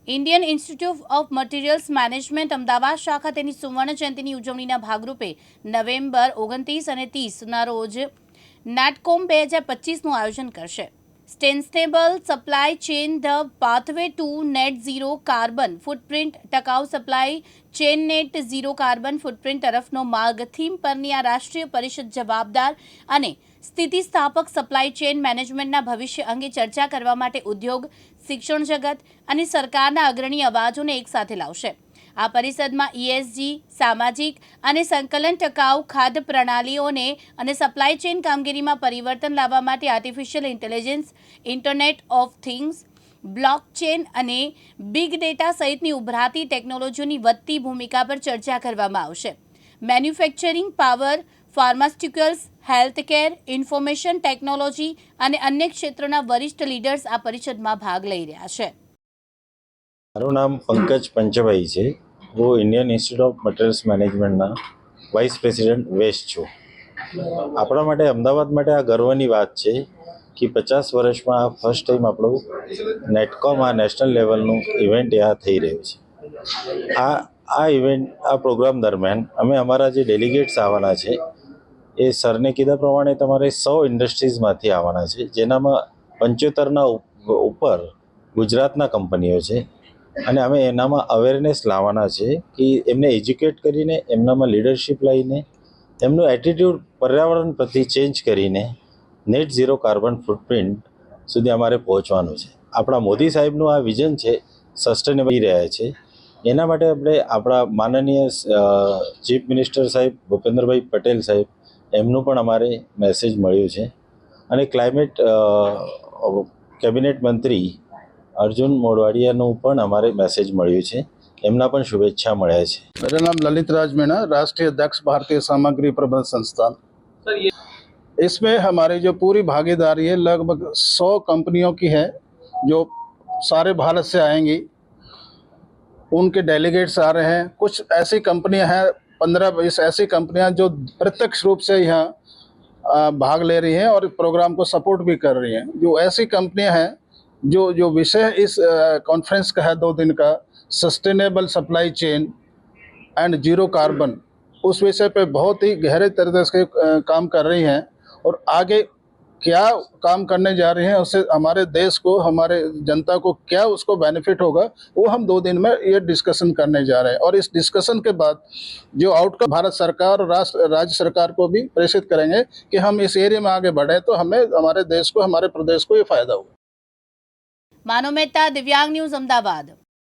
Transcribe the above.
Indian institute of materials management Ahmedabad શાખા તેની સુવર્ણ જયંતિની ઉજવણીના ભાગરૂપે નવેમ્બર 29 અને 30ના રોજ નેટકોમ 2025નું આયોજન કરશે. Sustainable supply chain the pathway to net zero carbon footprint ટકાઉ supply chain net zero carbon footprint તરફનો માર્ગ થીમ પરની આ રાષ્ટ્રીય પરિષદ જવાબદાર અને સ્થિતિસ્થાપક સપ્લાય ચેન મેનેજમેન્ટના ભવિષ્ય અંગે ચર્ચા કરવા માટે ઉદ્યોગ, શિક્ષણ જગત અને સરકારના અગ્રણી અવાજોને એકસાથે લાવશે. આ પરિષદમાં ESG, સામાજિક અને સંકલન ટકાઉ ખાદ્ય પ્રણાલીઓને અને સપ્લાય ચેન કામગીરીમાં પરિવર્તન લાવવા માટે artificial intelligence, internet of things, blockchain અને બિગ ડેટા સહિતની ઉભરાતી ટેકનોલોજીઓની વધતી ભૂમિકા પર ચર્ચા કરવામાં આવશે. Manufacturing, power, pharmaceuticals, healthcare, information technology અને અન્ય ક્ષેત્રોના વરિષ્ઠ લીડર્સ આ પરિષદમાં ભાગ લઈ રહ્યા છે. મારું નામ પંકજ પંચભાઈ છે. હું ઇન્ડિયન ઇન્સ્ટિટ્યૂટ ઓફ મટીરિયલ્સ મેનેજમેન્ટના વાઇસ પ્રેસિડેન્ટ વેસ્ટ છું. આપણા માટે અમદાવાદ માટે આ ગર્વની વાત છે કે 50 વર્ષમાં આ ફર્સ્ટ ટાઈમ આપણું નેટકોમ આ નેશનલ લેવલનું ઇવેન્ટ આ થઈ રહ્યું છે. આ ઇવેન્ટ આ પ્રોગ્રામ દરમિયાન અમે અમારા જે ડેલિગેટ્સ આવવાના છે એ સરને કીધા પ્રમાણે તમારે 100 ઇન્ડસ્ટ્રીઝમાંથી આવવાના છે, જેનામાં 75ના ઉપર ગુજરાતના કંપનીઓ છે. અને અમે એનામાં અવેરનેસ લાવવાના છે કે એમને એજ્યુકેટ કરીને, એમનામાં લીડરશિપ લાવીને, એમનું એટીટ્યૂડ પર્યાવરણ પ્રત્યે ચેન્જ કરીને નેટ ઝીરો કાર્બન ફૂટપ્રિન્ટ સુધી અમારે પહોંચવાનું છે. આપણા મોદી સાહેબનું આ વિઝન છે, સસ્ટેનેબલ રહ્યા છે. એના માટે આપણે આપણા માનનીય ચીફ મિનિસ્ટર સાહેબ ભૂપેન્દ્રભાઈ પટેલ સાહેબ એમનું પણ અમારે મેસેજ મળ્યું છે. અને ક્લાઇમેટ કેબિનેટ મંત્રી अर्जुन मोडवाडियाનું પણ हमारे मैसेज મળ્યું છે. એમના પણ શુભેચ્છા મળ્યા છે. मेरा नाम ललित राज मीणा, राष्ट्रीय अध्यक्ष भारतीय सामग्री प्रबंध संस्थान. इसमें हमारी जो पूरी भागीदारी है लगभग 100 कंपनियों की है जो सारे भारत से आएंगी. उनके डेलीगेट्स आ रहे हैं. कुछ ऐसी कंपनियां हैं, 15-20 ऐसी कंपनियां जो प्रत्यक्ष रूप से यहाँ भाग ले रही हैं और प्रोग्राम को सपोर्ट भी कर रही हैं. जो ऐसी कंपनियां हैं जो विषय इस कॉन्फ्रेंस का है 2 दिन का, sustainable supply chain and zero carbon, उस विषय पे बहुत ही गहरे तरीके से काम कर रही हैं. और आगे क्या काम करने जा रही हैं, उससे हमारे देश को, हमारे जनता को क्या उसको बेनिफिट होगा, वो हम 2 दिन में ये डिस्कशन करने जा रहे हैं. और इस डिस्कशन के बाद जो आउटकम भारत सरकार और राज्य सरकार को भी प्रेषित करेंगे कि हम इस एरिया में आगे बढ़े तो हमें, हमारे देश को, हमारे प्रदेश को ये फायदा होगा. मानव मेहता, दिव्यांग न्यूज़, अमदावाद.